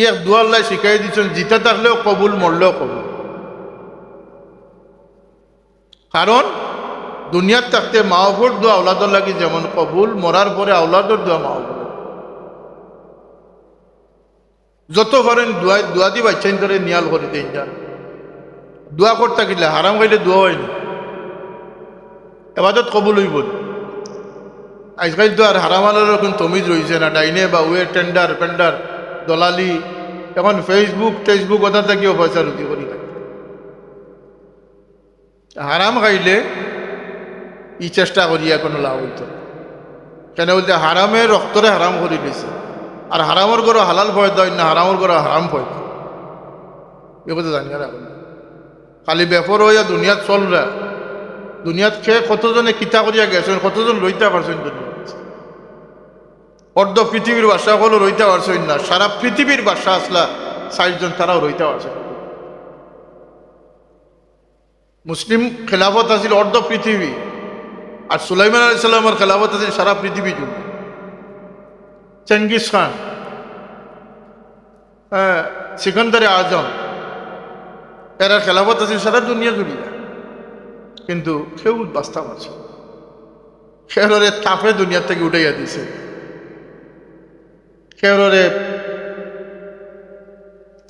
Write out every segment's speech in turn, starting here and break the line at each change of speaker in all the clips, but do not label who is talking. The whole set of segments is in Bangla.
এক দোয়া আল্লাহ শিখাই দিচ্ছেন, জিতে থাকলেও কবুল, মরলেও কবুল। কারণ দুনিয়ার থাকতে মা বাবার দোয়া আওলাদর লাগি যেমন কবুল, মরার পরে আওলাদর দোয়া মা বাবার। যত পারেন দোয়া দি বাচ্চাইন ধরে নিয়াল করে দেন যান। দোয়া করতে গেলে হারাম খাইলে দোয়া হয়নি, এবাদত কবুল হইব। আজকাল তো আর হারামালের এখন তমিজ রয়েছে না, ডাইনে বা ওয়ে টেন্ডার পেন্ডার দলালি। এখন ফেসবুক কথা থাকিও পয়সা রুটি করি থাকে। হারাম খাইলে ই চেষ্টা করিয়া কোনো লাভ হইত না। কেন বলতে হারামে রক্তরে হারাম করে দিয়েছে, আর হারামর গরো হালাল ভয় দেয় না, হারামর গরো হারাম ভয় দেয়। এ কথা জানি আর এখন খালি বেপর হইয়া দুনিয়াত চলরা। দুনিয়াত খেয়ে কতজনে কিতা করিয়া গেছেন, কতজন রইতে পারছেন দুনিয়া। অর্ধ পৃথিবীর বাসা হলো রইতে পারছেন না, সারা পৃথিবীর বাসা আসলা ৬০ জন, তারাও রইতে পারছে না। মুসলিম খেলাফত আছিল অর্ধ পৃথিবী, আর সুলাইমান আলাইহিস সালামের খেলাফত আছিল সারা পৃথিবী জুড়ে। চেঙ্গিস খান, সিকান্দারে আজম, এরা খেলাফত আছিল সারা দুনিয়া জুড়িয়া। কিন্তু কেউ বাস্তা পারছে, খেররে তাপে দুনিয়ার থেকে উঠাইয়া দিছে, খেররে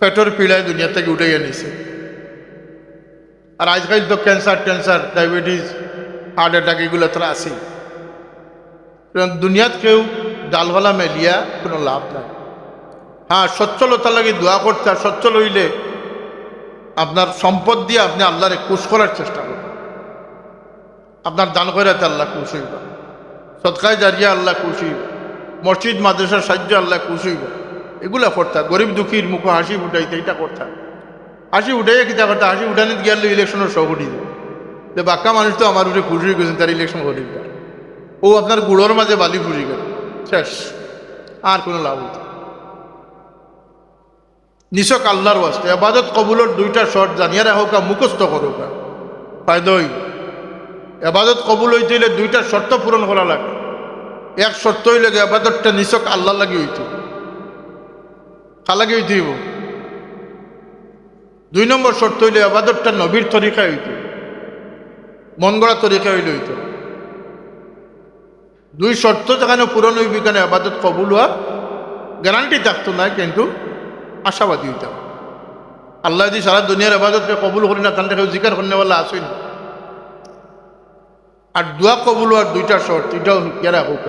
পেটর পিড়ায় দুনিয়া থেকে উঠাইয়া নিছে। আর আজকাল তো ক্যান্সার ডায়াবেটিস, হার্ট অ্যাটাক এগুলো তো আছে। দুনিয়াত কেউ ডালওয়ালা মেলিয়া কোনো লাভ নাই। হ্যাঁ, সচ্ছলতা লাগে দোয়া করতে, আর সচ্ছল হইলে আপনার সম্পদ দিয়ে আপনি আল্লাহরে খুশ করার চেষ্টা করবেন। আপনার দান করাতে আল্লাহ খুশ হইব, সদকায় জারিয়া আল্লাহ খুশ হইব, মসজিদ মাদ্রাসার সাহায্য আল্লাহ খুশ হইব। এগুলা করতে, গরিব দুঃখীর মুখে হাসি উঠাইতে, এটা করতে। হাসি উঠাইয়া কিতা করতে, হাসি উঠানি গেলে ইলেকশনের শখ উঠি যায় যে বাক্কা মানুষ তো আমার উপরে খুশি হয়ে গেছেন, তার ইলেকশন করে দিল। ও আপনার গুড়োর মাঝে বালি ফুরি গেল, শেষ, আর কোনো লাভ হইত। নিছক আল্লাহর ওয়াস্তে ইবাদত কবুলের দুইটা শর্ত জানিয়া রাখোকা, মুখস্থ করোকা, ফায়দা হইব। ইবাদত কবুল হইতে হইলে দুইটা শর্ত পূরণ করা লাগে। এক শর্ত হইলে ইবাদতটা নিছক আল্লাহ লাগি হইত, খালাগি হইতে হইব। ২ নম্বর শর্ত হইলে ইবাদতটা নবীর তরিকায় হইত, মন গড়া তরিকা হইলে হইত। ২ শর্ত যেখানে পূরণ হইবি, কেন ইবাদত কবুল হওয়ার গ্যারান্টি থাকতো না, কিন্তু আশাবাদী হইতাম। আল্লাহ যদি সারা দুনিয়ার ইবাদতকে কবুল করি না, তাহলে কেউ জিকার করেনা আসেন না। আর দোয়া কবুল হওয়ার 2টা শর্ত, এটাও কেরা হোক।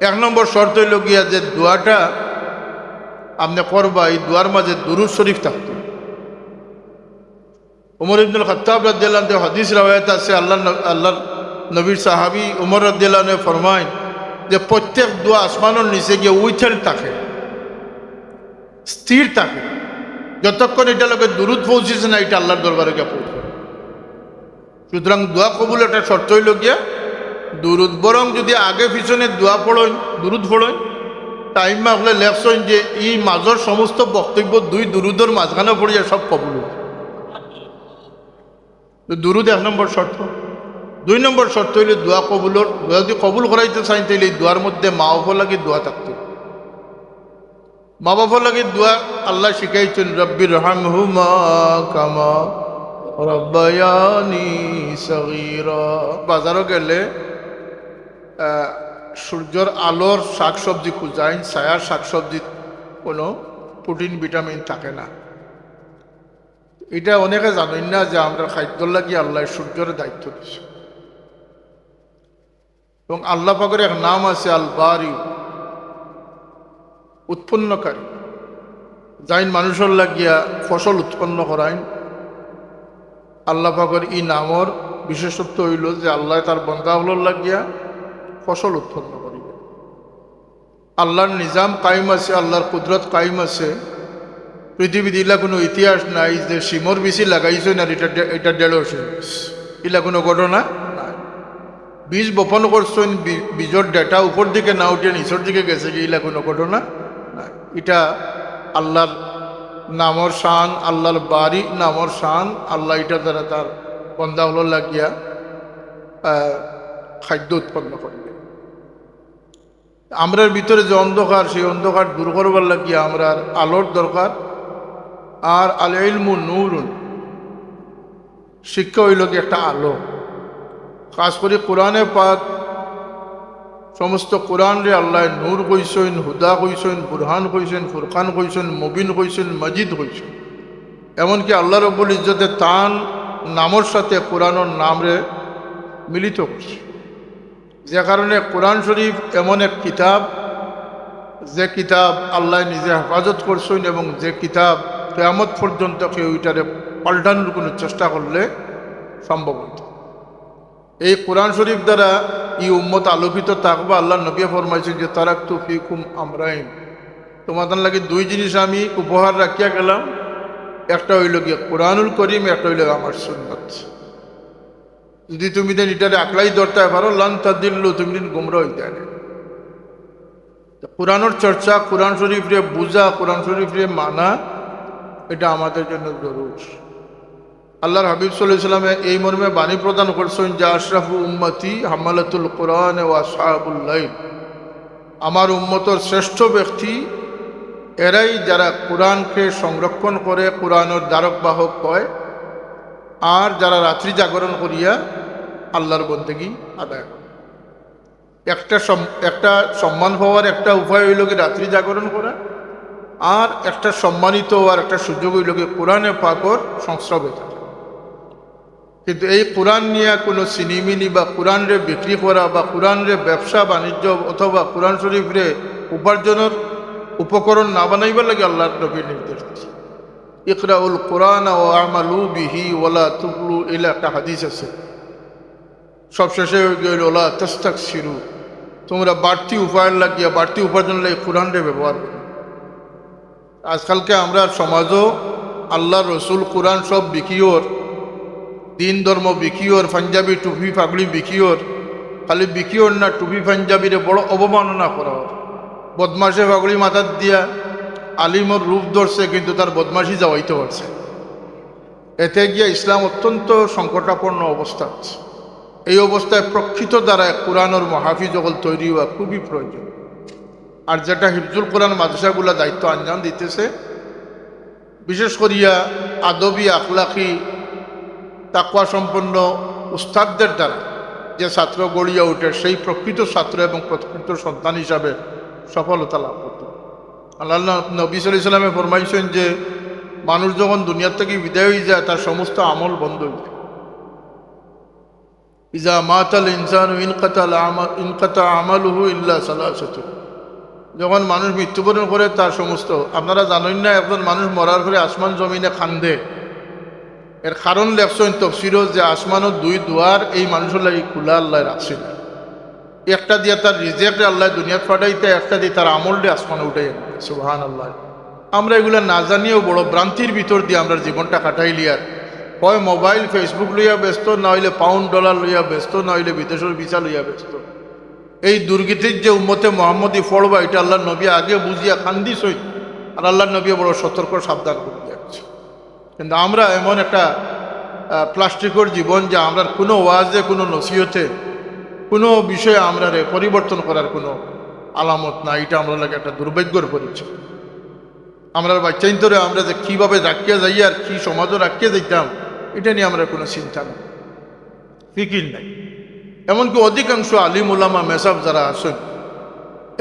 ১ নম্বর শর্ত হইল গিয়া যে দোয়াটা আপনি করবা, এই দোয়ার মাঝে দুরূদ শরীফ থাকতো। উমর ইবনুল খাত্তাব রাদিয়াল্লাহু আনহু হাদিস রাওয়ায়াত আছে, আল্লাহর নবীর সাহাবী উমর রাদিয়াল্লাহু আনহু ফরমায় যে প্রত্যেক দোয়া আসমানের নিচে গিয়ে উইথেল থাকে, স্থির থাকে, যতক্ষণ এটা লোকে দুরূদ পৌঁছেছে না, এটা আল্লাহর দরবারে গিয়ে পৌঁছে। সুতরাং দোয়া কবুল একটা শর্ত হইল গিয়া দুরূদ। বরং যদি আগে পিছনে দোয়া পড়েন, দুরূদ পড়েন, টাইমা হলে লেখছেন যে এই মাজর সমস্ত বক্তব্য 2 দুরূদের মাঝখানে পড়িয়া সব কবুল হইছে। দুরূদ 1 নম্বর শর্ত। 2 নম্বর শর্ত হইলে দোয়া কবুলের, যদি কবুল করাইতে চাই তাইলে এই দোয়ার মধ্যে মা বাবার লাগে দোয়া থাকতো। মা বাবার লাগে দোয়া আল্লাহ শিখাইছেন, রব্বির হামহুমা কামা রব্বায়ানি সগীরা। বাজারও গেলে সূর্যের আলোর শাকসবজি খুঁজাইন, ছায়ার শাকসবজি কোনো প্রোটিন ভিটামিন থাকে না। এটা অনেকে জানেন না যে আমরা খাদ্য লাগি আল্লাহ সূর্যের দায়িত্ব দিচ্ছে। এবং আল্লাহ পাকের এক নাম আছে আল বারি, উৎপন্নকারী, যাইন মানুষের লাগিয়া ফসল উৎপন্ন করাইন। আল্লাহ পাকের এই নামর বিশেষত্ব হইল যে আল্লাহ তার বন্দাগুলোর লাগিয়া ফসল উৎপন্ন করিবে। আল্লাহর নিজাম কায়েম আছে, আল্লাহর কুদরত কায়েম আছে। পৃথিবীতে ইলা কোনো ইতিহাস নাই যে সিমর বেশি লাগাইছে না এটা 150 ইলা কোনো ঘটনা নাই। বীজ বপন করছেন, বীজের ডেটা উপর দিকে না উঠে নিচের দিকে গেছে, ইলা কোনো ঘটনা নাই। এটা আল্লাহর নামর শান, আল্লাহর বারি নামর শান। আল্লাহ এটা দ্বারা তার বন্দাগুলো লাগিয়া খাদ্য উৎপন্ন করবে। আমরার ভিতরে যে অন্ধকার, সেই অন্ধকার দূর করবার লাগিয়া আমরা আলোর দরকার। আর আল ইলমু নূরুন, শিক্ষা হইল কি একটা আলো। খাস করে কোরআনে পাক, সমস্ত কোরআন রে আল্লাহ নূর কইছেন, হুদা কইছেন, বুরহান কইছেন, ফুরকান কইছেন, মুবিন কইছেন, মজিদ কইছেন। এমনকি আল্লাহ রব্বুল ইজ্জতে তান নামর সাথে কোরআনের নাম রে মিলিত করছে। যে কারণে কোরআন শরীফ এমন এক কিতাব, যে কিতাব আল্লাহ নিজে হেফাজত করছেন, এবং যে কিতাব কিয়ামত পর্যন্ত কেউ এটারে পাল্টানোর কোনো চেষ্টা করলে সম্ভব হইত। এই কোরআন শরীফ দ্বারা ই উম্মত আলোকিত থাকবা। আল্লাহ নবী ফরমাইছেন যে তারাকতু ফিকুম আমরাইন, তোমাদের লাগে দুই জিনিস আমি উপহার রাখিয়া গেলাম, একটা হইল গিয়ে কোরআনুল করিম, একটা হইল আমার সুন্নত। যদি তুমি দেন এটারে আকলাই ধরতে পারো, লান তাদিল্লু, তুমি দিন গুমরা হইতে পারে। কোরআনের চর্চা, কোরআন শরীফ রে বুঝা, কোরআন শরীফ রে মানা, এটা আমাদের জন্য জরুরি। আল্লাহর হাবিব সাল্লাল্লাহু আলাইহি ওয়াসাল্লাম এই মর্মে বাণী প্রদান করছেন যে আশরাফু উম্মতি হামালাতুল কোরআন ওয়া আসহাবুল লাইল, আমার উম্মতর শ্রেষ্ঠ ব্যক্তি এরাই যারা কোরআনকে সংরক্ষণ করে, কোরআনের দ্বারক বাহক হয়, আর যারা রাত্রি জাগরণ করিয়া আল্লাহর বন্দেগী আদায় করে। একটা সম্মান পাওয়ার একটা উপায় হইল কি রাত্রি জাগরণ করা, আর একটা সম্মানিত আর একটা সুযোগ হইল কি কোরআনে পাকর সংস্রবে থাকা। কিন্তু এই কোরআন নিয়ে কোনো সিনিমিনি বা কোরআন রে বিক্রি করা বা কোরআন রে ব্যবসা বাণিজ্য অথবা কোরআন শরীফ রে উপার্জনের উপকরণ না বানাইবার লাগে আল্লাহর নবীর নির্দেশ দিচ্ছে। ইকরাউল কোরআন ও আমালু বিহি ওয়ালা তুগলু, এলা একটা হাদিস আছে। সবশেষে গেল ওলা তস্তাক শিরু, তোমরা বাড়তি উপায়ের লাগিয়া, বাড়তি উপার্জন লাগে কোরআন রে ব্যবহার করো। আজকালকে আমরা সমাজও আল্লাহ রসুল কোরআন সব বিকিওর, দিন ধর্ম বিকিওর, পাঞ্জাবি টুপি পাগড়ি বিকিওর। খালি বিকিওর না, টুপি পাঞ্জাবিরে বড় অবমাননা করা হয়। বদমাসে পাগড়ি মাথার দিয়া আলিমর রূপ ধরছে, কিন্তু তার বদমাসি যাওয়াইতে পারছে। এতে গিয়া ইসলাম অত্যন্ত সংকটাপন্ন অবস্থা আছে। এই অবস্থায় প্রকৃত দ্বারা কোরআনের মাহফিজ জগল তৈরি হওয়া খুবই প্রয়োজন। আর যেটা হিফজুল কোরআন মাদ্রাসাগুলা দায়িত্ব আঞ্জাম দিতেছে, বিশেষ করিয়া আদবি আখলাকি তাকওয়া সম্পন্ন উস্তাদদের দ্বারা যে ছাত্র গড়িয়া ওঠে, সেই প্রকৃত ছাত্র এবং প্রকৃত সন্তান হিসাবে সফলতা লাভ করত। আল্লাহ নবী সাল্লাল্লাহু আলাইহি ওয়াসাল্লামে ফরমাইছেন যে মানুষ যখন দুনিয়ার থেকে বিদায় হয়ে যায়, তার সমস্ত আমল বন্ধ হয়ে যায়। ইজা মাতাল ইনসানু ইনকাতা আমালুহু ইল্লা সালাসাতু, যখন মানুষ মৃত্যুবরণ করে তার সমস্ত, আপনারা জানেন না একজন মানুষ মরার পরে আসমান জমিনে খান্দে, এর কারণ লেখছেন তফসিরও যে আসমানের দুই দুয়ার এই মানুষের লাগে খোলা আল্লাহ রাখছে না। একটা দিয়ে তার রিজেক্ট আল্লাহ দুনিয়াত ফাটাইতে, একটা দিয়ে তার আমলটা আসমানে উঠে। সুবহানাল্লাহ। আমরা এগুলো না জানিয়েও বড় ভ্রান্তির ভিতর দিয়ে আমরা জীবনটা কাটাইলি। আর হয় মোবাইল ফেসবুক লইয়া ব্যস্ত, না হইলে পাউন্ড ডলার লইয়া ব্যস্ত, না হইলে বিদেশের ভিসা লইয়া ব্যস্ত। এই দুর্গতির যে উম্মতে মোহাম্মদী ফড়বা, এটা আল্লাহ নবী আগে বুঝিয়া খান্দিসই, আর আল্লাহ নবী বড় সতর্ক সাবধান করে দিয়েছে। কিন্তু আমরা এমন একটা প্লাস্টিকের জীবন, যে আমরা কোনো ওয়াজে, কোনো নসিহতে, কোনো বিষয়ে আমরা পরিবর্তন করার কোনো আলামত না। এটা আমরা লাগে একটা দুর্ভাগ্যর পরিচয়। আমরা বাচ্চাইন্তরে আমরা যে কীভাবে রাখিয়া যাই আর কী সমাজও রাখিয়া যাইতাম, এটা নিয়ে আমরা কোনো চিন্তা নেই, ফিকির নাই। এমনকি অধিকাংশ আলিম উলামা মেসাব যারা আসেন,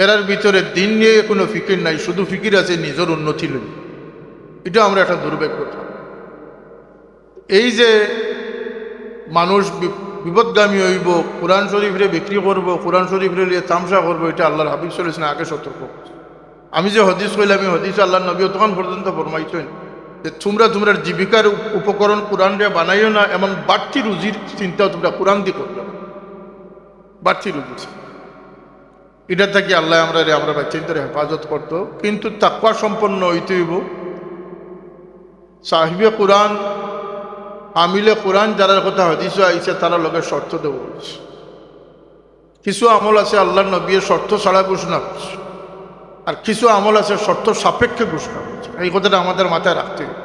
এরার ভিতরে দিন নিয়ে কোনো ফিকির নাই, শুধু ফিকির আছে নিজের উন্নতি লই। এটা আমরা একটা দুর্ভাগ্য। এই যে মানুষ বিপদগামী হইব, কোরআন শরীফরে বিক্রি করব, কোরআন শরীফরে নিয়ে তামসা করবো, এটা আল্লাহর হাবিব সাল্লাল্লাহু আলাইহি ওয়াসাল্লাম আগে সতর্ক। আমি যে হদিস কইলাম, আমি হদিস আল্লাহ নবী তখন পর্যন্ত ফরমাইছেন যে তোমরা জীবিকার উপকরণ কোরআন দিয়ে বানাইও না, এমন বাড়তি রুজির চিন্তাও তোমরা কোরআন দিয়ে করবে না। বাড়তি রুজি এটা থেকে আল্লাহ আমরা বাচ্চাদের হেফাজত করতো। কিন্তু তাকওয়া সম্পন্ন হইতে হইব। সাহিবে কোরআন, আমিলে কোরআন যারা কথা হদিসে আইছে, তারা লোকের শর্ত দেব বলছে। কিছু আমল আছে আল্লাহ নবীর শর্ত ছাড়া ঘোষণা করছে, আর কিছু আমল আছে শর্ত সাপেক্ষে ঘোষণা করছে। এই কথাটা আমাদের মাথায় রাখতে হবে।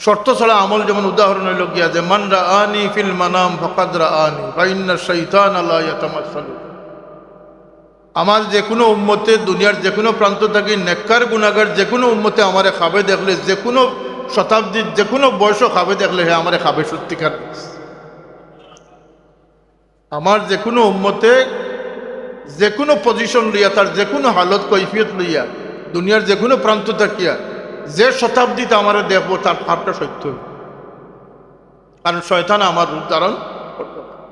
শর্ত ছাড়া আমল, যেমন উদাহরণ হইল গিয়া যে মান রাআনি ফিল মানাম ফাকাদ রাআনি ওয়া ইন্না শাইতানা লা ইয়াতামাসসালু, আমার যে কোনো উম্মতে দুনিয়ার যে কোনো প্রান্ত থাকি নেককার গুনাহগার যে কোনো উম্মতে আমারে খাবে দেখলে, যে কোনো শতাব্দীর যে কোনো বয়স খাবে দেখলে হে আমারে খাবে সত্যিকার। আমার যে কোনো উম্মতে যে কোনো পজিশন লইয়া, তার যে কোনো হালত কৈফিয়ত লইয়া, দুনিয়ার যে কোনো প্রান্ত থাকিয়া যে শতাব্দীতে আমারে দেখবো তার ভাবটা সত্য, কারণ শয়তান আমার রূপ ধারণ করতে পারে।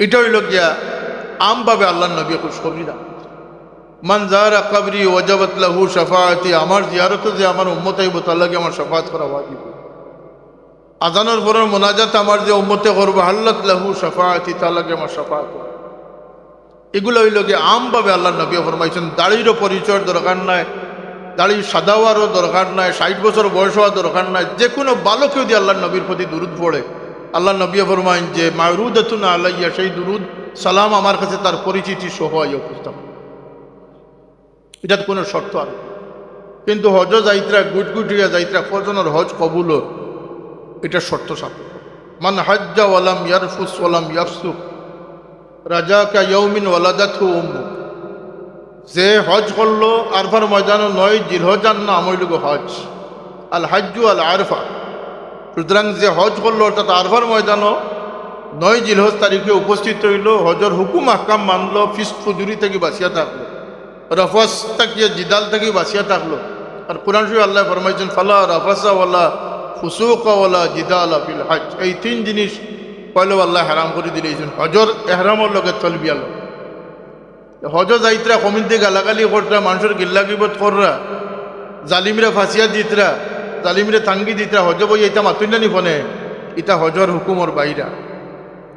এটা হইল গিয়া আমভাবে আল্লাহ নবী খুশখবরি দান, মান যারা কবরি ওয়াজাবাত লাহু শাফাআতি, আমার জিয়ারতে যে আমার উম্মত আইব তার লাগে আমার শাফাআত করা ওয়াজিব। আজানের পরের মোনাজাত আমার যে উম্মতে করবো হাল্লাত লাহু শাফাআতি, তার লাগে আমার শাফাআত। এগুলো হইল গিয়ে আমভাবে আল্লাহ নবী ফরমাইছেন। দাড়িরও পরিচয়ের দরকার নাই, দাড়ি সাদা হওয়ারও দরকার নাই, 60 বছর বয়স হওয়ার দরকার নাই, যে কোনো বালকেও দিয়ে আল্লাহ নবীর প্রতি দুরুদ পড়ে, আল্লাহ নবী ফরমাইন যে মায়রুদাতুন আলাইয়া, সেই দুরুদ সালাম আমার কাছে তার পরিচিতি সহ উপস্থাপন। এটার কোনো শর্ত আর। কিন্তু হজ যাইত্রা গুটগুটিয়া যাইত্রা কজনের হজ কবুল, এটা শর্ত সাপেক্ষ। মান হাজ্জা ওয়ালাম ইয়ারফুস ওয়ালাম ইয়াফসুক রাজাকা ইয়াউমিন ওয়ালাদাতহু উম্মু, যে হজ করলো আরফার ময়দানে 9 জিলহজ নাম হইল হজ, আল হাজ্জু আল আরফা। সুতরাং যে হজ করলো অর্থাৎ আরফার ময়দানও 9 জিলহজ তারিখে উপস্থিত হইল, হজর হুকুম আহকাম মানলো, ফিস্ক ফুজুরি থেকে বাঁচিয়া থাকলো, রফস থেকে জিদাল থেকে বাঁচিয়া থাকলো। আর কুরআন শরীফে আল্লাহ ফরমাইছেন ফালা রাফাসা ওয়ালা ফুসুকা ওয়ালা জিদালা ফিল হজ, এই 3 জিনিস পয়লো আল্লাহ হারাম করে দিলেছেন হজর এহরামর লগে তলবিয়া লোক। হজ যাইতরা কমিনতে গালাগালি কররা, মানুষের গিল্লা গিবত কররা, জালিমরা ফাঁসিয়া দিতরা, জালিমরে তাঙ্গি দিতরা, হজ বই এটা মাতুন নি ফোনে, এটা হজর হুকুমর বাইরা,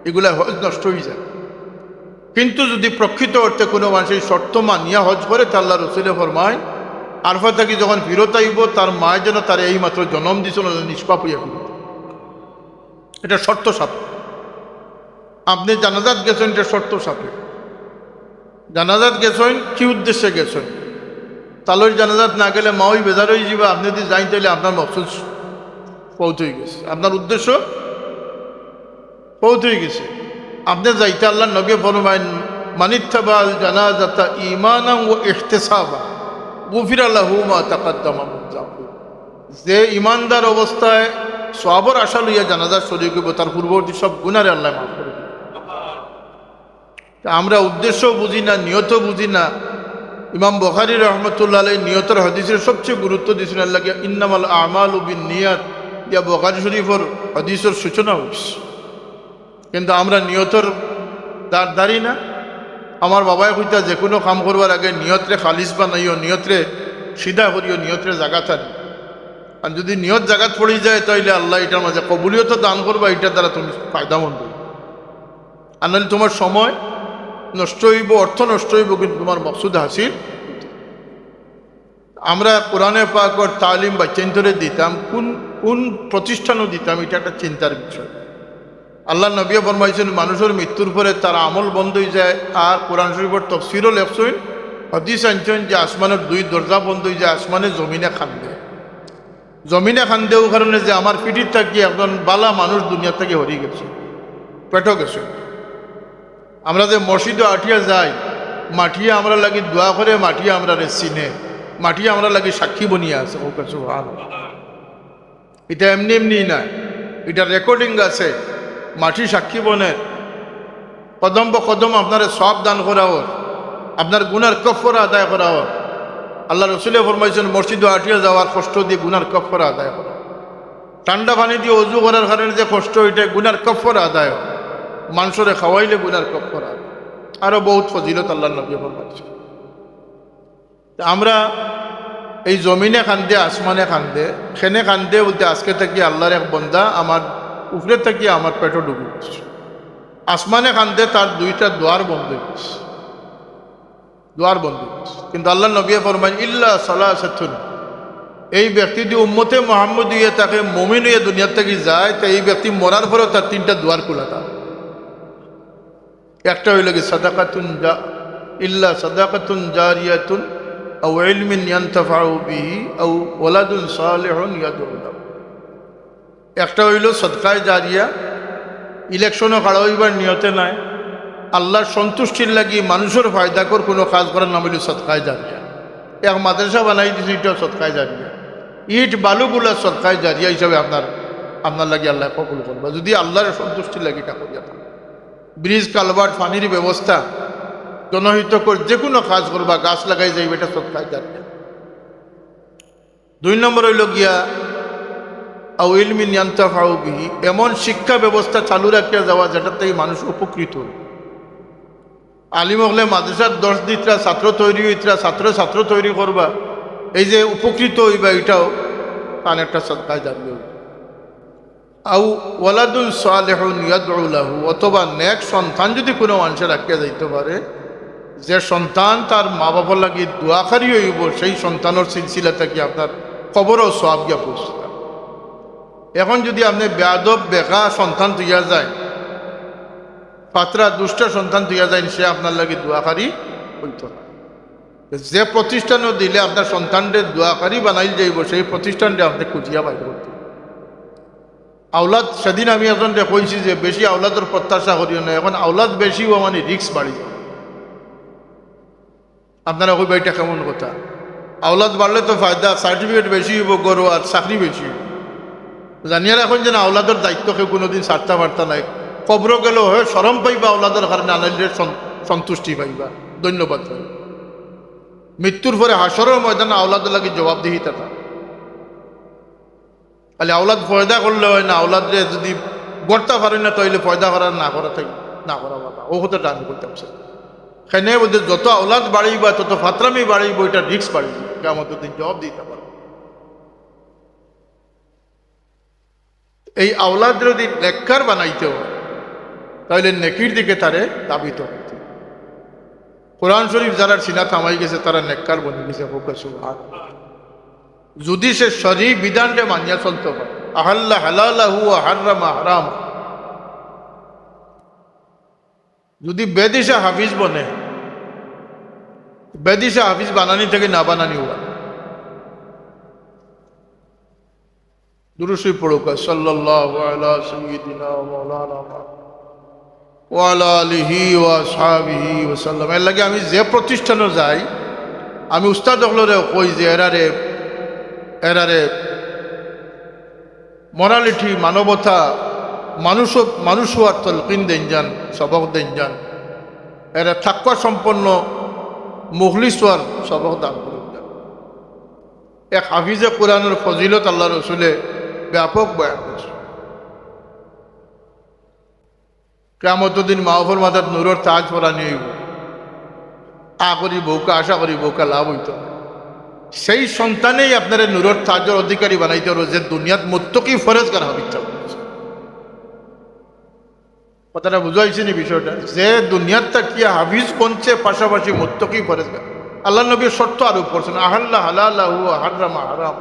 এগুলা হজ নষ্ট হয়ে যায়। কিন্তু যদি প্রকৃত অর্থে কোনো মানুষের শর্ত মানিয়া হজ করে, তা আল্লাহ রসুলে ফরমায় আরফা থাকি যখন ফিরত আইব তার মায়ের যেন তার এই মাত্র জন্ম দিছিল নিষ্পাপ হইয়া ফিরত, এটা শর্ত সাপেক্ষ। আপনি জানাজাত গেছেন, এটা শর্ত সাপেক্ষ। জানাজাত গেছেন কি উদ্দেশ্যে গেছেন? তালর জানাজাত না গেলে মাওই বেজার হয়ে যাবে, আপনি যদি যাই তাইলে আপনার মকসুদ পৌঁছে গেছে, আপনার উদ্দেশ্য পৌঁছে গেছে। আপনি যাইতে আল্লাহ নবী ফরমায়েন মানিত্তাবাল জানাজাতা ঈমানান ওয়া ইহতিসাবা গুফিরা লাহু মা তাকাদ্দামা মিন যামবি, যে ইমানদার অবস্থায় সওয়াবের আশা লইয়া জানাজাত শরীক হইব, তার পূর্ববর্তী সব গুনাহরে আল্লাহ মাফ করে দিবেন। আমরা উদ্দেশ্য বুঝি না, নিয়ত বুঝি না। ইমাম বুখারী রহমতুল্লাহ আলাইহি নিয়তের হাদিসের সবচেয়ে গুরুত্ব দিয়েছেন আল্লাহ ইন্নামাল আমালু বিন্নিয়াত, ইয়া বুখারী শরীফের হাদিসের সূচনা হইছে। কিন্তু আমরা নিয়তের দাঁড়ি না। আমার বাবাই কইতা যে কোনো কাম করবার আগে নিয়তরে খালিস বানাইও, নিয়তরে সিধা করিও, নিয়তরে জাগাত আনি। আর যদি নিয়ত জাগাত পড়ে যায় তাইলে আল্লাহ এটার মাঝে কবুলিয়ত দান করবা, এটার দ্বারা তুমি ফায়দামন্দ। আর নাহলে তোমার সময় নষ্ট হইব, অর্থ নষ্ট হইব, কিন্তু তোমার মকসুদ হাসিল। আমরা কোরআনে পাকর তালিম বা চিন্তরে দিতাম, কোন কোন প্রতিষ্ঠানও দিতাম, এটা একটা চিন্তার বিষয়। আল্লাহ নবী ফরমাইছেন মানুষের মৃত্যুর পরে তার আমল বন্ধ হয়ে যায়। আর কোরআন শরীফের তফসিরও লেখছেন, হাদিস আনছেন যে আসমানের 2 দরজা বন্ধ হয়ে যায়, আসমানে জমিনে খান্দে। জমিনে খান্দেও কারণে যে আমার পিঠির থাকি একজন বালা মানুষ দুনিয়া থেকে হরিয়ে গেছে, পেটও গেছে। আমরা যে মসজিদে আঠিয়া যাই, মাটিয়া আমরা লাগি দোয়া করে, মাটিয়া আমরা রে চিনে, মাটিয়া আমরা লাগি সাক্ষী বনিয়া আছে। ও কাছে এটা এমনি এমনি না, এটা রেকর্ডিং আছে। মাটি সাক্ষী বনে, কদম কদম আপনার সব দান করাও, আপনার গুনার কফরা আদায় করাও। আল্লাহ রসুলে ফরমাইছেন মসজিদে আঠিয়া যাওয়ার কষ্ট দিয়ে গুনার কফরা আদায় করা। ঠান্ডা পানি দিয়ে অজু করার কারণে যে কষ্ট, এটা গুনার কফরা আদায়। মানুষরে খাওয়াইলে গুনার কফরা, আরো বহুত ফজিলত আল্লাহ নবী ফরমাইছেন। আমরা এই জমিনে কান্দে, আসমানে কান্দে, খেনে কান্দে বলতে আজকে থেকে আল্লাহর এক বন্দা আমার উপরে থেকে আমার পেটও ডুবে গেছে। আসমানে কান্দে, তার 2টা দ্বার বন্ধ হয়ে গেছে, দ্বার বন্ধ হয়ে গেছে। কিন্তু আল্লাহ নবী ফরমাইন ইল্লা সালাসাতুন, এই ব্যক্তি যদি উম্মতে মুহাম্মদ হইয়া তাকে মুমিন হইয়া দুনিয়া থেকে যায়, তা এই ব্যক্তি মরার পরেও তার 3টা দ্বার খোলা থাকে। একটা হইল কি সাদাকাতুন ইল্লা সাদাকাতুন জারিয়াতুন আও ইলমিন ইয়ানতাফাউ বিহি আও ওয়ালাদুন সালিহুন ইয়াদউ লাহু। একটা হইল সদকায়ে জারিয়া, ইলেকশনও খাড়া হইবার নিয়তে নাই, আল্লাহর সন্তুষ্টির লাগি মানুষের ফায়দা কর কোনো কাজ করার নাম হইল সৎকায় জারিয়া। এক মাদ্রাসা বানাই দিয়েছে, এটা সৎকায় জারিয়া। ইট বালুগুলা সৎকায় জারিয়া হিসাবে আপনার লাগি আল্লাহ কবুল করবা, যদি আল্লাহর সন্তুষ্টির লাগি এটা করিয়া থাকে। ব্রিজ, কালভার্ট, পানির ব্যবস্থা, জনহিতকর যে কোনো কাজ করবা, গাছ লাগাই যাইবে, এটা সৎকায় জারিয়া। 2 নম্বর হইল গিয়া আও ইলমিন ইয়ানতাফাউ বিহি, এমন শিক্ষা ব্যবস্থা চালু রাখিয়া যাওয়া যেটাতে মানুষ উপকৃত হয়। আলিম হলে মাদ্রাসার 10 দিতরা ছাত্র তৈরি হইতরা, ছাত্র তৈরি করবা, এই যে উপকৃত হইবা, এটাও তার একটা সদকায় জারিয়া। আও ওয়ালাদুন সালিহুন ইয়াদউ লাহু, অথবা নেক সন্তান যদি কোনো মানুষের রাখিয়া যাইতে পারে, যে সন্তান তার মা বাবার লাগি দোয়াকারী হইব, সেই সন্তানের সিলসিলা থেকে আপনার কবরও সওয়াব গিয়া পৌঁছে। এখন যদি আপনি বেয়াদব বেকা সন্তান তুইয়া যায়, পাত্রা দুষ্ট সন্তান তুইয়া যায়, সে আপনার লাগি দোয়াকারী হইত না। যে প্রতিষ্ঠানও দিলে আপনার সন্তানদের দোয়াকারী বানাইল যাইব, সেই প্রতিষ্ঠানটা আপনি খুঁজিয়া বাইর করতে। আওলাদ, সেদিন আমি একজনকে কইছি যে বেশি আওলাদের প্রত্যাশা করিও না, এখন আওলাদ বেশি ও মানে রিক্স বাড়ি যাবে। আপনারা কইবা এটা কেমন কথা? আওলাদ বাড়লে তো ফায়দা, সার্টিফিকেট বেশি হইব, গরু আর চাকরি বেশি হইব। জানিয়া রাখুন যে না, আওলাদের দায়িত্ব কেউ কোনোদিন ছাড়তে পারতা নাই। কবর গেলেও হয় শরম পাইবা, আওলাদের কারণে আনাইলে সন্তুষ্টি পাইবা, ধন্যবাদ পাইবা। মৃত্যুর পরে হাসরের ময়দানে আওলাদের লাগি জবাবদিহি থাকা। খালি আওলাদ ফয়দা করলে হয় না, আওলাদরে যদি গড়তে পারে না তাইলে ফয়দা করার না করা থাকি না করা বাবা, ও হতে টান করতে পারছে। সেখানে বলতে যত আওলাদ বাড়িবা তত ফাতরামি বাড়িব, এটা রিক্স বাড়িব, কেমন দিন জবাব দিতে পারবে। এই আওলাদ যদি নেককার বানাইতে হয় তাহলে নেকির দিকে তারে দাবিত হইতে। কোরআন শরীফ যারা সিনা থামাই গেছে তারা নেককার বনে গেছে। যদি সে শরী বিধানটা মানিয়া চলতে পারে, আহাল্লা হালালাহু ওয়া হাররামা হারাম, যদি বেদিশা হাফিজ বনে, বেদিশা হাফিজ বানানি থেকে না বানানি হওয়া। দুরূদ শরীফ পড়ুক, সাল্লাল্লাহু আলা সাইয়্যিদিনা ওয়া মাওলানা ওয়া আলা আলিহি ওয়া আসহাবিহি ওয়া সাল্লাম। এর লাগে আমি যে প্রতিষ্ঠানে যাই, আমি উস্তাদ হলরে কই যে এরারে মরালিটি, মানবতা, মানুষ হওয়ার তলকিন দেন যান, সবক দেন যান। এরা তাকওয়া সম্পন্ন মুখলিস হওয়ার সবক দান করেন যান। এক হাফিজে কোরআনের ফজিলত আল্লাহ রসুলে ব্যাপক বয়ান করছে। কিয়ামতের দিন মাহফুর মাথার নূরের তাজ পরানি হইব, করি বউকা আশা করি বউকা লাভ হইত। সেই সন্তানেই আপনারা নূরের তাজের অধিকারী বানাইতে হবে, যে দুনিয়াত মুত্তাকি ফরেজগার হবে ইচ্ছা করছে। কথাটা বুঝাইছে নি বিষয়টা? যে দুনিয়ার তাকিয়া হাফিজ বনছে, পাশাপাশি মুত্তাকি ফরেজগার। আল্লাহ নবী শর্ত আরোপ করছেন, আহাল্লা হালালাহু ওয়া হাররামা হারাম।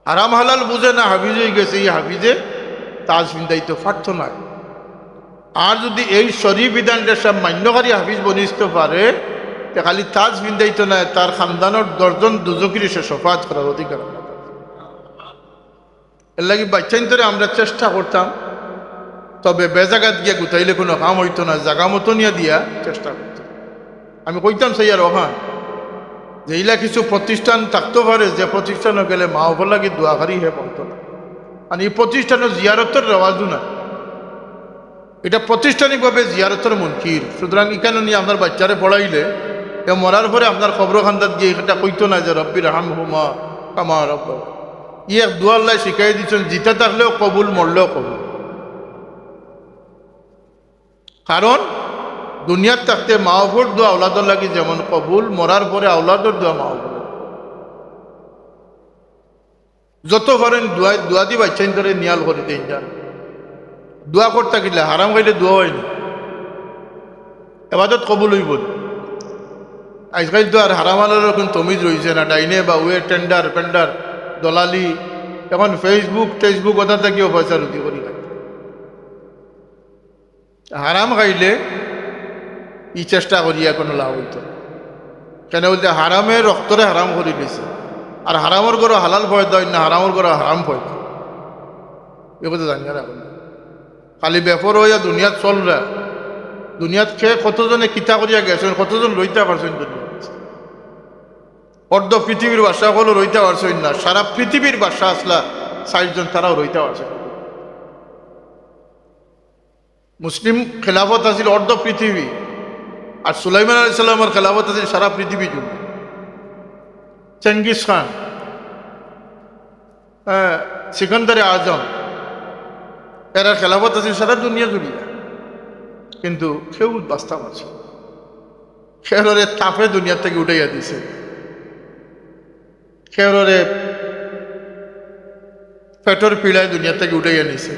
হারাম হালাল বুঝে না, হাফিজ হয়ে গেছে, এই হাফিজে তাজ বিন্দাইতে পারত না। আর যদি এই শরী বিধানটা সব মান্যকারী হাফিজ বনিতে পারে, খালি তাজ বিন্দাইতো না, তার খানদানোর 10 জন দুজকির সে সফাত করার অধিকার। এর লাগে বাচ্চাইন ধরে আমরা চেষ্টা করতাম, তবে বেজাগাত গিয়া গুতাইলে কোনো কাম হইতো না, জাগা মতো নিয়ে দিয়া চেষ্টা করতাম। আমি কইতাম সেই আর ওখান যে এইলা কিছু প্রতিষ্ঠান থাকতে পারে, যে প্রতিষ্ঠানে গেলে মা হবার লাগে দোয়াকারি হে বলতো না। আর এই প্রতিষ্ঠানের জিয়ারতের রেওয়াজও না, এটা প্রাতিষ্ঠানিকভাবে জিয়ারতের মুনকির। সুতরাং এখানে নিয়ে আপনার বাচ্চারে পড়াইলে এ মরার পরে আপনার কবরখান্দাত গিয়ে এটা কইতো না যে রব্বির হামহুমা কামা রাব্বানা। এক দোয়া আল্লাহ শিখাই দিচ্ছেন, জিতে থাকলেও কবুল, মরলেও কবুল। কারণ দুনিয়ার থাকতে মা বাবার দোয়া আওলাদর লাগি যেমন কবুল, মরার পরে আওলাদর দোয়া মা বাবার। যত পারেন দোয়া দি বাচ্চাইন ধরে নিয়াল করে দেন যান। দোয়া করতে গেলে হারাম খাইলে দোয়া হয়নি, এবাদত কবুল হইব। আজকাল তো আর হারাম আলোর এখন তমিজ রয়েছে না, ডাইনে বা ওয়ে টেন্ডার পেন্ডার দলালি। এখন ফেসবুক কথা থেকেও পয়সা রুটি করি না। হারাম খাইলে ই চেষ্টা করিয়া কোনো লাভ হইত কেন বলতে হারামের রক্তরে হারাম করে দিয়েছে। আর হারামর গরো হালাল ভয় দেয় না, হারামর গরো হারাম ভয় দেয়। এ কথা জানি না, খালি ব্যাপার হইয়া দুনিয়া চল রা দুনিয়াত খেয়ে কতজনে কিতা করিয়া গেছেন, কতজন রইতে পারছেন দুনিয়া। অর্ধ পৃথিবীর বাসা হলো রইতে পারছেন না, সারা পৃথিবীর বাসা আসলা ৬০ জন, তারাও রইতে পারছে না। মুসলিম খেলাফত আছিল অর্ধ পৃথিবী, আর সুলাইমান আলাইহিস সালামের খেলাফত আছিল সারা পৃথিবী জুড়ে। চেঙ্গিস খান, সিকান্দারে আজম, এরা খেলাফত আছিল সারা দুনিয়া জুড়িয়া, কিন্তু কেউ বাস্তা আছে খেররে তাপে দুনিয়ার থেকে উঠাইয়া দিছে, খেররে পেটর পিড়ায় দুনিয়া থেকে উঠাইয়া নিছে।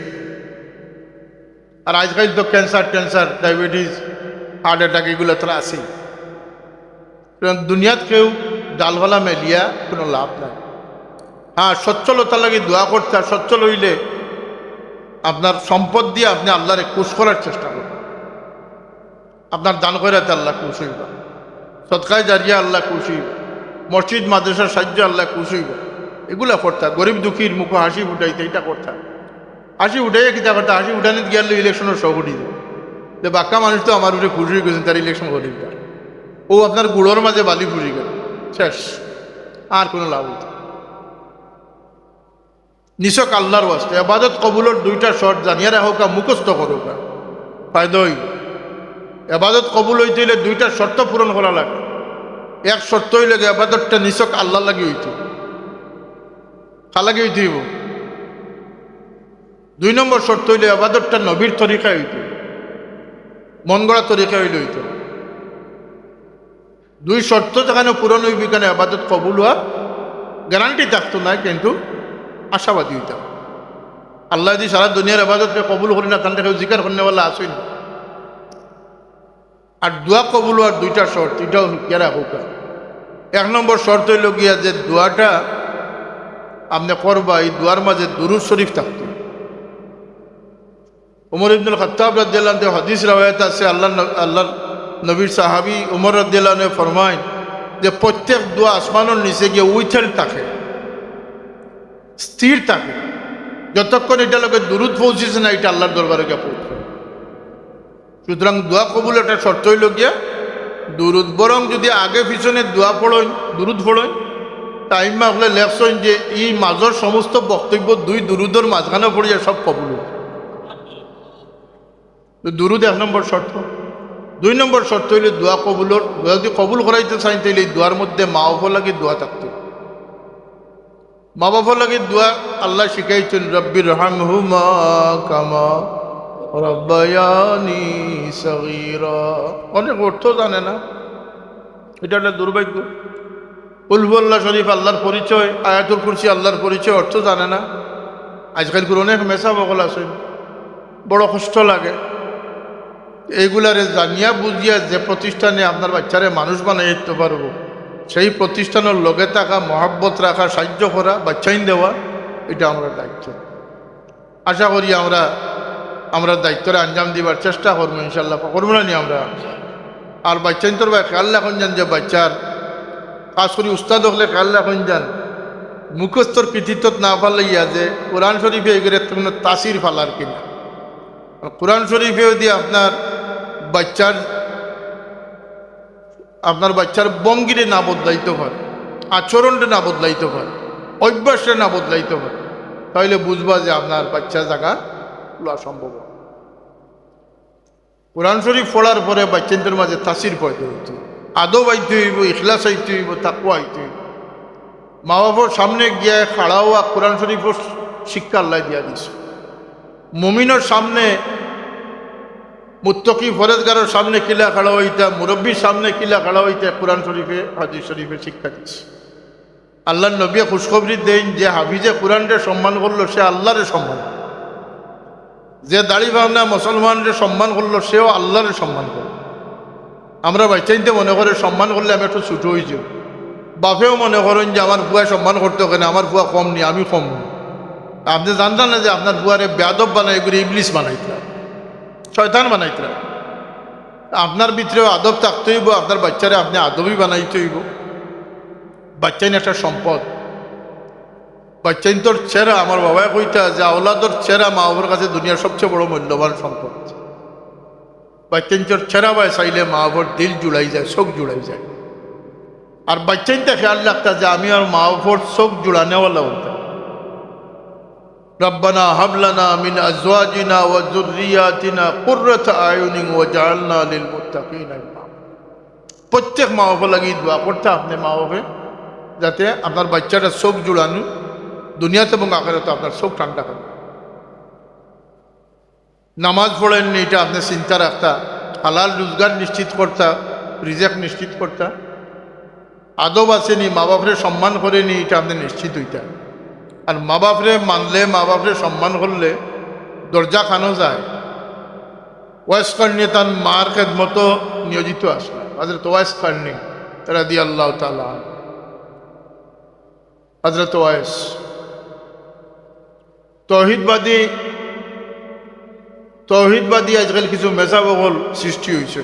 আর আজকাল তো ক্যান্সার, ডায়াবেটিস, হার্ট অ্যাটাক এগুলো তো আছেই। দুনিয়াত কেউ ডালহলা মেলিয়া কোনো লাভ নাই। হ্যাঁ, সচ্ছলতা লাগে দোয়া করতে, আর সচ্ছল হইলে আপনার সম্পদ দিয়ে আপনি আল্লাহরে খুশ করার চেষ্টা করবেন। আপনার দান করাতে আল্লাহ খুশ হইব, সৎকায় জারিয়া আল্লাহ খুশ হইব, মসজিদ মাদ্রাসার সাহায্য আল্লাহ খুশ হইব। এগুলা করতে, গরিব দুঃখীর মুখে হাসি উঠাইতে, এটা করতে। হাসি উঠাইয়া কিতা করতে, হাসি উঠানে গিয়ে ইলেকশনের শখ উঠি যায় যে বাক্কা মানুষ তো আমার উপরে খুশি হয়ে গেছেন, তার ইলেকশন করি ও আপনার গুড়োর মাঝে বালি ফুরি গেল, শেষ, আর কোনো লাভ হইত। নিছক আল্লাহর ওয়াস্তে ইবাদত কবুলের দুইটা শর্ত জানিয়া রাখোকা, মুখস্থ করোকা, ফায়দা হইব। ইবাদত কবুল হইতে হইলে দুইটা শর্ত পূরণ করা লাগে। এক শর্ত হইলে ইবাদতটা নিছক আল্লাহ লাগি হইত, খালাগি হইতে হইব। ২ নম্বর শর্ত হইলে ইবাদতটা নবীর তরিকায় হইত, মন গড়া তরিকা হইলে হইত। ২ শর্ত যেখানে পূরণ হইবি, কেন ইবাদত কবুল হওয়ার গ্যারান্টি থাকতো না, কিন্তু আশাবাদী হইতাম। আল্লাহ যদি সারা দুনিয়ার ইবাদতকে কবুল করি না, তাহলে কেউ জিকার করেনা আসই না। আর দোয়া কবুল হওয়ার 2টা শর্ত, এটাও কেরা হোক। ১ নম্বর শর্ত হইল গিয়া যে দোয়াটা আপনি করবা, এই দোয়ার মাঝে দুরূদ শরীফ থাকতো। উমর ইবনুল খাত্তাব রাদিয়াল্লাহু আনহু হাদিস রাওয়ায়াত আছে, আল্লাহর নবীর সাহাবী উমর রাদিয়াল্লাহু আনহু ফরমায় যে প্রত্যেক দোয়া আসমানের নিচে গিয়ে উইথেল থাকে, স্থির থাকে, যতক্ষণ এটা লোকে দুরূদ পৌঁছেছে না, এটা আল্লাহর দরবারে গিয়ে পৌঁছে। সুতরাং দোয়া কবুল একটা শর্ত হইল গিয়া দুরূদ। বরং যদি আগে পিছনে দোয়া পড়েন, দুরূদ পড়েন, টাইমা হলে লেখছেন যে এই মাজর সমস্ত বক্তব্য 2 দুরূদের মাঝখানে পড়িয়া সব কবুল হইল। দুরূদ 1 নম্বর শর্ত। 2 নম্বর শর্ত হইলে দোয়া কবুলের, যদি কবুল করাইতে চাই তাইলে এই দোয়ার মধ্যে মা বাবার লাগে দোয়া থাকতো। মা বাবার লাগে দোয়া আল্লাহ শিখাইছেন, রব্বির রহমহুমা কামা রব্বায়ানি সগীরা। অনেক অর্থ জানে না, এটা একটা দুর্ভাগ্য। কুল হুয়াল্লাহ শরীফ আল্লাহর পরিচয়, আয়াতুল কুরসি আল্লাহর পরিচয়, অর্থ জানে না। আজকাল অনেক মেসা বকল আছে, বড় কষ্ট লাগে। এইগুলারে জানিয়া বুঝিয়া যে প্রতিষ্ঠানে আপনার বাচ্চারে মানুষ বানাই দিতে পারবো, সেই প্রতিষ্ঠানের লগে থাকা, মহাব্বত রাখা, সাহায্য করা, বাচ্চাইন দেওয়া, এটা আমরা দায়িত্ব। আশা করি আমরা দায়িত্বরে আঞ্জাম দিবার চেষ্টা করবো, ইনশাল্লাহ করবো না নি আমরা। আর বাচ্চাইন তোর ভাই খেয়াল রাখুন যান যে বাচ্চার, খাস করে উস্তাদ হলে খেয়াল রাখুন যান, মুখস্থর কৃতিত্ব না ফালাইয়া যে কোরআন শরীফে এগুলো কোনো তাসির ফালার কিনা। কোরআন শরীফে যদি আপনার বাচ্চার বঙ্গিরে না বদলাইতে পারে, আচরণটা না বদলাইতে পারে, অভ্যাসটা না বদলাইতে পারে, তাহলে বুঝবা যে আপনার বাচ্চার জায়গা তোলা সম্ভব। কোরআন শরীফ পড়ার পরে বাচ্চাদের মাঝে তাসির পয়দা হইতে, আদব আইতে হইব, ইখলাস আইতে হইব, তাকওয়া আইতে হইব। মা বাবার সামনে গিয়ে খাড়া হওয়া কোরআন শরীফের শিক্ষা আল্লাহ দিয়া দিছে। মুমিনের সামনে, মুত্তকি ফরেজগারের সামনে কিলা খাড়া হইতা, মুরব্বীর সামনে কিলা খাড়া হইতা, কোরআন শরীফে, হাদিস শরীফে শিক্ষা দিচ্ছে। আল্লাহর নবী খুশখবরি দেন যে হাফিজে কোরআনকে সম্মান করলো সে আল্লাহরে সম্মান, যে দাড়ি ভাবনা মুসলমানরে সম্মান করলো সেও আল্লাহরে সম্মান করলো। আমরা বাচ্চাইতে মনে করে সম্মান করলে আমি একটু ছোটো হয়ে যাব। বাপেও মনে করেন যে আমার বুয়া সম্মান করতে কেন, আমার বুয়া কম নি, আমি কম নি। আপনি জানতেন না যে আপনার বুয়ারে বেয়াদব বানাই করে ইবলিস বানাইতরা, শয়তান বানাইতরা। আপনার ভিতরেও আদব থাকতে হইব, আপনার বাচ্চারে আপনি আদবই বানাইতে হইব। বাচ্চাইন একটা সম্পদ, বাচ্চাইন তোর চেরা, আমার বাবাই কইতা যে আওলাদর চেরা মা বাবার কাছে দুনিয়ার সবচেয়ে বড় মূল্যবান সম্পদ। বাচ্চাঞ্চর ছেঁড়া বাই চাইলে মা বাবার দিল জুড়াই যায়, চোখ জুড়াই যায়। আর বাচ্চাইনটা খেয়াল রাখতা যে আমি আর মা বাবার চোখ জুড়ানেওয়ালা হতাম। রব্বানা হাবলানা মিন আজওয়াজিনা ওয়া যুররিয়াতিনা কুররাতা আয়ুনিন ওয়াজআলনা লিল মুত্তাকিনা ইমামা। প্রত্যেক মা বাবা লাগি দোয়া করতে আপনি মা বাবা যাতে আপনার বাচ্চাটা চোখ জুড়ানো, দুনিয়াতে এবং আখিরাতে আপনার চোখ ঠান্ডা করে। নামাজ পড়েননি এটা আপনি চিন্তা রাখতা, হালাল রোজগার নিশ্চিত করতা, রিজেক নিশ্চিত করতা, আদব আসেনি, মা বাপরে সম্মান করেনি এটা আপনি নিশ্চিত হইতা। আর মা বাপরে মানলে, মা বাপরে সম্মান করলে দরজা খানো যায়। ওয়াইস কার্নি তার মার খেদমত নিয়োজিত আসলে হজরত ওয়াইস কার্নি রাদিয়াল্লাহু তাআলা, হজরত ওয়াইস তৌহিদবাদী আজকাল কিছু মেজাবগল সৃষ্টি হয়েছে।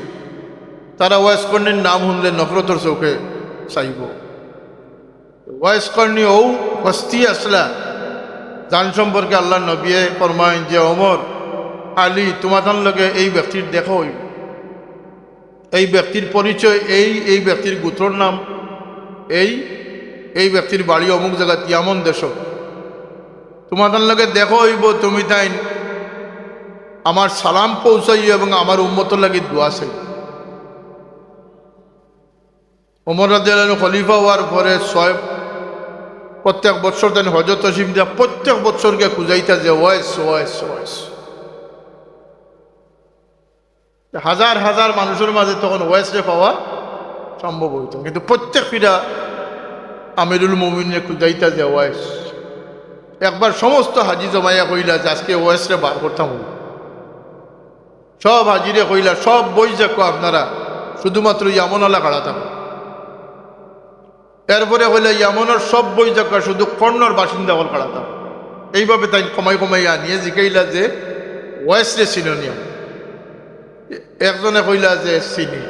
তারা ওয়াইস কর্ণীর নাম শুনলে নফরতর চোখে চাইব। ওয়াইস কর্ণী ও হস্তি আসলা যান সম্পর্কে আল্লাহ নবিয়ে ফরমাইন যে ওমর আলী তোমাদের লগে এই ব্যক্তির দেখা হইল, এই ব্যক্তির পরিচয় এই ব্যক্তির গোত্রর নাম এই ব্যক্তির বাড়ি অমুক জায়গা ইয়ামন দেশ, তোমাদের লগে দেখা হইব, তুমি তাই আমার সালাম পৌঁছাইও এবং আমার উম্মতের লাগি দোয়া চাই। ওমর রাদিয়াল্লাহু আনহু খলিফা হওয়ার পরে প্রত্যেক বছর তাই হজরত তশরিফ দিয়া প্রত্যেক বছরকে খুঁজাইতা যে ওয়াইস ওয়াইস ওয়াইস। হাজার হাজার মানুষের মাঝে তখন ওয়াইসরে পাওয়া সম্ভব হইত, কিন্তু প্রত্যেক ফিরা আমিরুল মুমিনে খুঁজাইতা যে ওয়াইস। একবার সমস্ত হাজি জমাইয়া কইলা যে আজকে ওয়াইসরে বার করতাম, সব হাজিরে কইলা সব বই যাকো আপনারা শুধুমাত্র ইয়ামনওয়ালা কাড়া থাকো। এরপরে হইলে ইয়ামনের সব বই যাকো শুধু কর্ণর বাসিন্দা হল কাড়া থাকো। এইভাবে তাই কমাই কমাই আনিয়ে জিকাইলা যে ওয়াইসরে চিননিয়া। একজনে কইলা যে চিনি,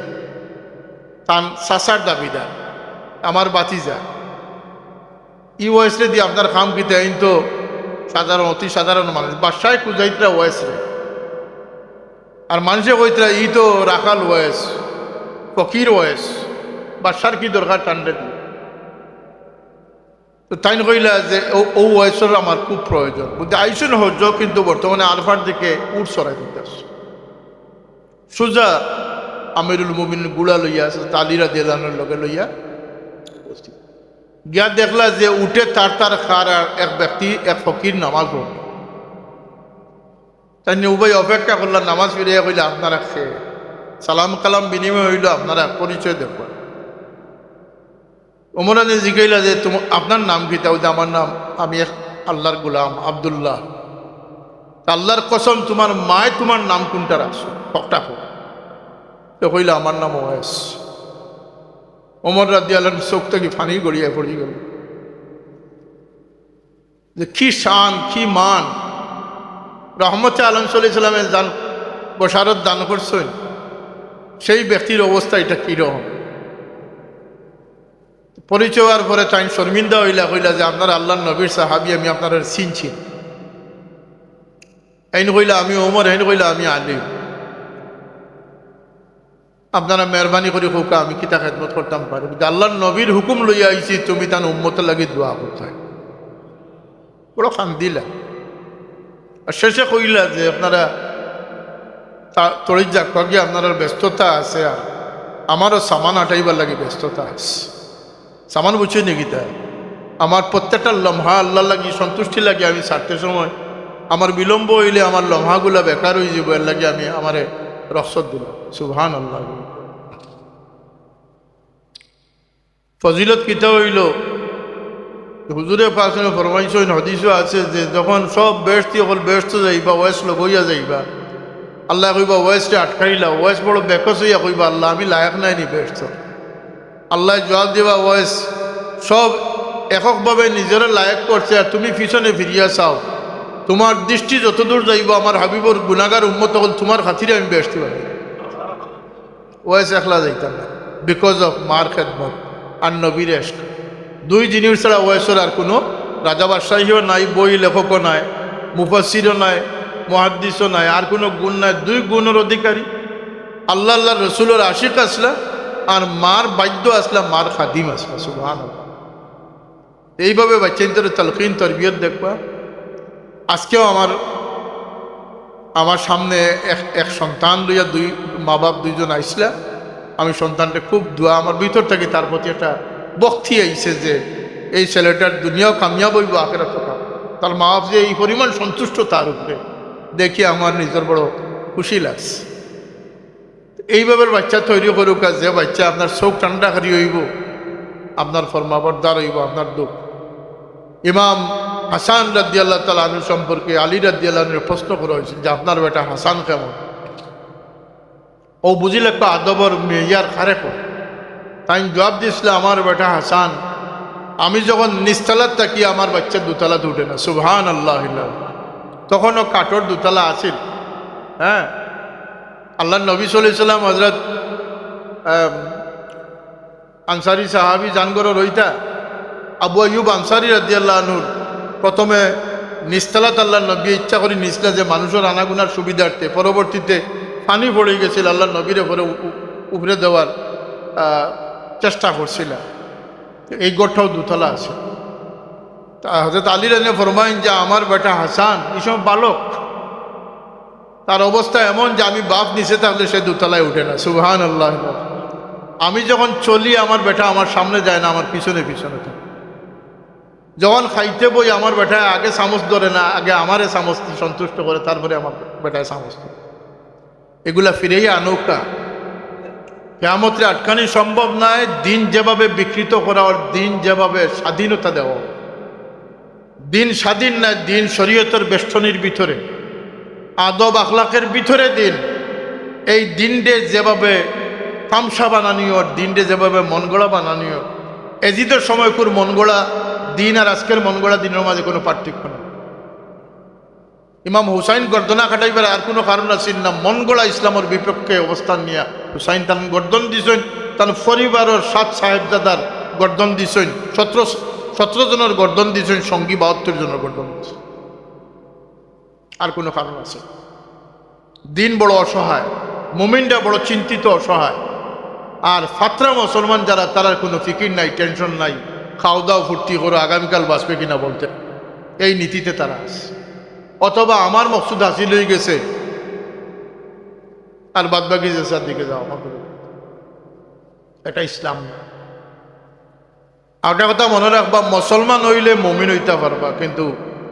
তান চাচার দাবিদার আমার বাতিজা, ই ওয়াইসরে দিয়ে আপনার খাম কিতে আইন তো সাধারণ অতি সাধারণ মানুষ বাসায় খুঁজাইতরা ওয়াইসরে। আর মানুষে কইতরা ই তো রাখাল ওয়েস, ফকির ওয়েস, বাসার কি দরকার টান্ডে দিয়ে। তো তাই কইলা যে ও ওয়েসের আমার খুব প্রয়োজন, বুঝতে আইসন হজ, কিন্তু বর্তমানে আরফার দিকে উঠ সরাই দিতে আসছে। সোজা আমিরুল মুমিন গুড়া লইয়া আছে তালিরা দেলানোর লগে লইয়া গিয়া দেখলা যে উঠে তার খার এক ব্যক্তি এক ফকির নামাজ পড়ল। তাই উভয় অপেক্ষা করলাম, নামাজ ফিরিয়া কইলে আপনারা খেয়ে সালাম কালাম বিনিময় হইল, আপনারা পরিচয় দেখবেন। ওমরানে জিগাইলা যে আপনার নাম কি? তাও যে আমার নাম, আমি এক আল্লাহর গুলাম আব্দুল্লাহ। আল্লাহর কসম তোমার মায় তোমার নাম কোনটা রাখছো ফকটা হোক। তো কইলা আমার নাম ওয়াইস। ওমর রাদিয়াল্লাহু আনহু চোখ থেকে ফানি গড়িয়ে পড়ে গেল যে কি শান কি মান। রহমত আলম সাল্লাল্লাহু আলাইহি সাল্লামের দান বশারত দান করছেন, সেই ব্যক্তির অবস্থা এটা কীরকম। পরিচয় হওয়ার পরে তাই শর্মিন্দা কইলা যে আপনার আল্লাহর নবীর সাহাবী, আমি আপনার চিনছি। আইন কইলা আমি ওমর, আইন কইলা আমি আলী। আপনারা মেহরবানি করে হোক আমি কি তা খেদমত করতাম পারি? আল্লাহর নবীর হুকুম লইয়া আইছি, তুমি তার উম্মতের লাগি দোয়া করতে। বড় খান দিলা। আর শেষে কইলা যে আপনারা তড়িৎ যাক গিয়ে আপনার ব্যস্ততা আছে, আর আমারও সামান আটাইবার লাগে ব্যস্ততা আছে। সামান বুঝছে নাকি? তা আমার প্রত্যেকটা লম্হা আল্লাহ লাগি সন্তুষ্টি লাগে। আমি ছাড়তে সময় আমার বিলম্ব হইলে আমার লম্হাগুলা বেকার হয়ে যাব, এর লাগে আমি আমারে রসদ দিলাম। সুবহান আল্লাহ। ফজিলত কিতা হইল, হুজুরে পাশে ফরমাইছেন, হাদিসও আছে যে যখন সব ব্যস্তি হল ব্যস্ত যাইবা, ওয়েস লগইয়া যাইবা, আল্লাহ কইবা ওয়েসটা আটকাইলা। ওয়েস বড় বেকস হইয়া কইবা আল্লাহ আমি লায়ক নাই নি ব্যস্ত। আল্লাহ জবাব দিবা ওয়েস সব এককভাবে নিজেরা লায়ক করছে, আর তুমি পিছনে ফিরিয়া চাও। তোমার দৃষ্টি যতদূর যাইব আমার হাবিবর গুনাগার উম্মত হল তোমার খাতিরে আমি ব্যস্ত পারি। ওয়েস একলা যাইতাম না, বিকজ অফ মার খেদমত আর নবীর এশক। দুই জিনিস ছাড়া ওয়েসের আর কোনো রাজা বাদশাহীও নাই, বই লেখকও নাই, মুফাসসিরও নাই, মুহাদ্দিসও নাই, আর কোনো গুণ নাই। দুই গুণের অধিকারী আল্লাহ আল্লাহ রসুলের আশিক আসলা আর মার বাদ্য আসলা মার খাদিম আসলা সুবহানাল্লাহ। এইভাবে বাচ্চাদের তালকিন তরবিয়ত দেখবা। আজকেও আমার সামনে এক সন্তান লইয়া দুই মা বাপ দুইজন আইসলা। আমি সন্তানটা খুব দোয়া আমার ভিতর থেকে তার প্রতি একটা বক্তি আইছে যে এই ছেলেটার দুনিয়াও কামিয়াব হইব আখেরাত কাম। তার মা বাপ যে এই পরিমাণ সন্তুষ্ট তার উপরে দেখি আমার নিজের বড় খুশি লাগছে। এইভাবে বাচ্চা তৈরি করুক, যে বাচ্চা আপনার চোখ ঠান্ডা হারি হইব, আপনার ফরমাবরদার হইব, আপনার দুঃখ। ইমাম হাসান রাদিয়াল্লাহু তাআলা আনহু সম্পর্কে আলী রাদিয়াল্লাহু আনহু প্রশ্ন করা হয়েছিল যে আপনার বেটা হাসান কেমন? ও বুঝিল একটা আদবর মেয়ার খারে কর। তাই জবাব দিয়েছিল আমার বেটা হাসান আমি যখন নিচতলার থাকি আমার বাচ্চা দুতলাতে উঠে না। সুবহানাল্লাহ। তখনও কাঠর দুতলা আছিল। হ্যাঁ, আল্লাহ নবী সাল্লাল্লাহু আলাইহি ওয়াসাল্লাম হযরত আনসারী সাহাবী জানগর রইতা আবু আইয়ুব আনসারী রাদিয়াল্লাহু আনহু প্রথমে নিচতলাত আল্লাহ নবী ইচ্ছা করি নিচলা যে মানুষের আনাগুনার সুবিধার্থে, পরবর্তীতে পানি পড়ে গেছিল আল্লাহ নবীর উপরে দেওয়ার চেষ্টা করছিল। এই গড়টাও দুতলা আছে। হযরত আলী রাদিয়াল্লাহু আনহু ফরমাইন যে আমার বেটা হাসান এই সময় বালক, তার অবস্থা এমন যে আমি বাপ নিচে থাকলে সে দুতলায় উঠে না। সুবহানাল্লাহ। আমি যখন চলি আমার বেটা আমার সামনে যায় না, আমার পিছনে পিছনে থাকে। যখন খাইতে বই আমার বেটায় আগে চামচ ধরে না, আগে আমারে চামচ সন্তুষ্ট করে, তারপরে আমার বেটায় চামচ ধরে। এগুলা ফিরেই আনৌকা। কিয়ামতে আটকানি সম্ভব নয়। দিন যেভাবে বিকৃত করা, ওর দিন যেভাবে স্বাধীনতা দেওয়া, দিন স্বাধীন নয়, দিন শরীয়তের বেষ্টনীর ভিতরে, আদব আখলাকের ভিতরে দিন। এই দিনটে যেভাবে তামসা বানানীয়, দিনটে যেভাবে মনগড়া বানানীয়, এজিদের সময়কুর মনগড়া দিন আর আজকের মনগড়া দিনের মাঝে কোনো পার্থক্য নেই। ইমাম হুসাইন গর্দনা খাটাইবার আর কোনো কারণ আছিল না। মনগড়া ইসলামের বিপক্ষে অবস্থান নিয়ে হুসাইন তান গর্দন দিছেন, তার পরিবারের 7 সাহেবজাদার গর্দন দিছেন, 17 জনের গর্দন দিছেন, সঙ্গী 72 জনের গর্দন দিছেন। আর কোনো কারণ আছে? দিন বড় অসহায়, মুমিনরা বড় চিন্তিত অসহায়। আর ফাতরা মুসলমান যারা, তারা কোনো ফিকির নাই, টেনশন নাই, খাও দাও ফুর্তি করো, আগামীকাল বাঁচবে কিনা বলতে, এই নীতিতে তারা আছে। অথবা আমার মকসুদ হাসিল হয়ে গেছে আর বাদবাকি জেসার দিকে যাও, আমাদের এটা ইসলাম না। আর একটা কথা মনে রাখবা, মুসলমান হইলে মুমিন হইতে পারবা, কিন্তু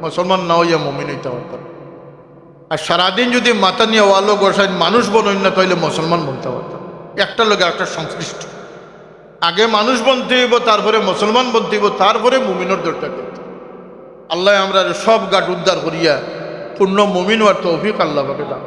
মুসলমান না হইয়া মুমিন হইতে পারবা। আর সারাদিন যদি মাথা নিয়ে ওয়ালো গোসাই মানুষ বনই না, তাইলে মুসলমান বলতে পারতাম। একটা লোক একটা সংশ্লিষ্ট, আগে মানুষ বনতে হইব, তারপরে মুসলমান বনতে হইব, তারপরে মুমিনের দরটা করতে। আল্লাহ আমরা সব গাট উদ্ধার করিয়া পূর্ণ মুমিন হওয়ার তৌফিক আল্লাহ পাকে দান।